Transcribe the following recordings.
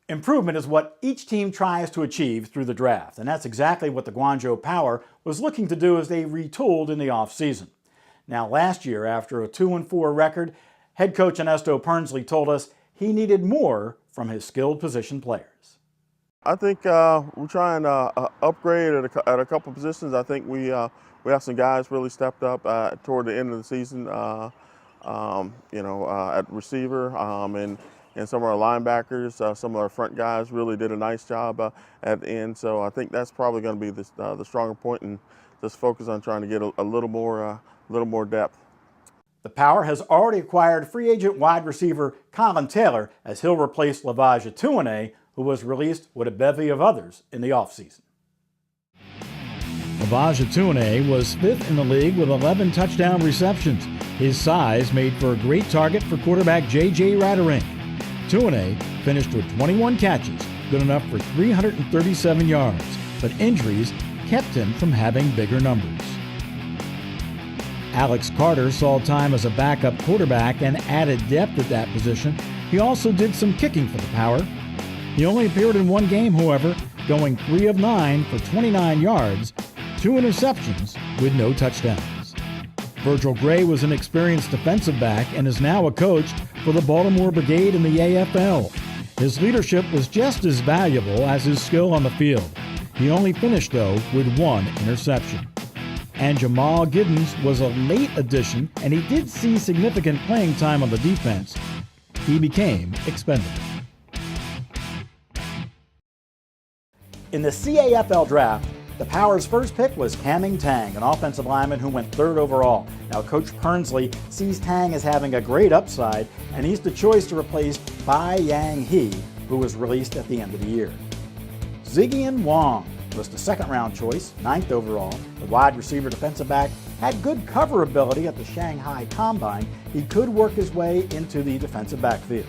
Improvement is what each team tries to achieve through the draft, and that's exactly what the Guangzhou Power was looking to do as they retooled in the offseason. Now, last year, after a 2-4 record, head coach Ernesto Pernsley told us he needed more from his skilled position players. I think we're trying to upgrade at a couple positions. I think we have some guys really stepped up toward the end of the season, at receiver and some of our linebackers, some of our front guys really did a nice job at the end. So I think that's probably going to be the stronger point, and just focus on trying to get a little more depth. The Power has already acquired free agent wide receiver Colin Taylor as he'll replace Lavage Atuane, who was released with a bevy of others in the offseason. Lavage Atuane was 5th in the league with 11 touchdown receptions. His size made for a great target for quarterback J.J. Ratterink. Atuane finished with 21 catches, good enough for 337 yards, but injuries kept him from having bigger numbers. Alex Carter saw time as a backup quarterback and added depth at that position. He also did some kicking for the Power. He only appeared in one game, however, going 3 of 9 for 29 yards, 2 interceptions with no touchdowns. Virgil Gray was an experienced defensive back and is now a coach for the Baltimore Brigade in the AFL. His leadership was just as valuable as his skill on the field. He only finished, though, with 1 interception. And Jamal Giddens was a late addition, and he did see significant playing time on the defense. He became expendable. In the CAFL draft, the Power's first pick was Kaming Tang, an offensive lineman who went 3rd overall. Now, Coach Pernsley sees Tang as having a great upside, and he's the choice to replace Bai Yang He, who was released at the end of the year. Zhiqian Wang was the 2nd-round choice, 9th overall. The wide receiver defensive back had good cover ability at the Shanghai Combine. He could work his way into the defensive backfield.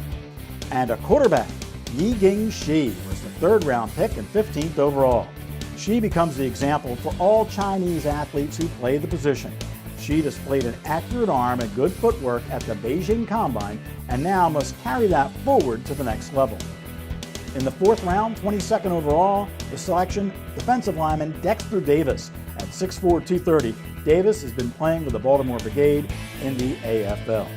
And a quarterback, Yijing Shi, was the 3rd-round pick and 15th overall. Shi becomes the example for all Chinese athletes who play the position. Shi displayed an accurate arm and good footwork at the Beijing Combine and now must carry that forward to the next level. In the 4th round, 22nd overall, the selection, defensive lineman Dexter Davis. At 6'4", 230, Davis has been playing with the Baltimore Brigade in the AFL.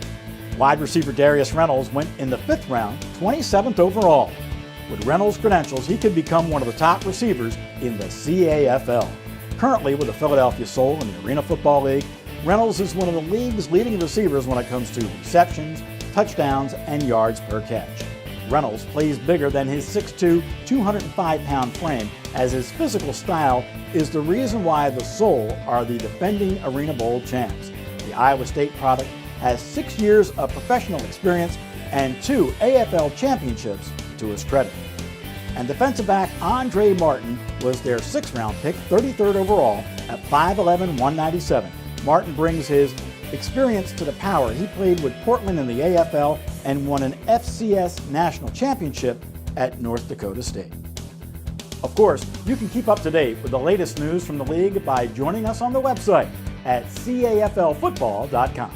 Wide receiver Darius Reynolds went in the 5th round, 27th overall. With Reynolds' credentials, he could become one of the top receivers in the CAFL. Currently with the Philadelphia Soul in the Arena Football League, Reynolds is one of the league's leading receivers when it comes to receptions, touchdowns, and yards per catch. Reynolds plays bigger than his 6'2", 205-pound frame, as his physical style is the reason why the Soul are the defending Arena Bowl champs. The Iowa State product has 6 years of professional experience and 2 AFL championships to his credit. And defensive back Andre Martin was their 6th-round pick, 33rd overall, at 5'11", 197. Martin brings his experience to the Power. He played with Portland in the AFL and won an FCS national championship at North Dakota State. Of course, you can keep up to date with the latest news from the league by joining us on the website at caflfootball.com.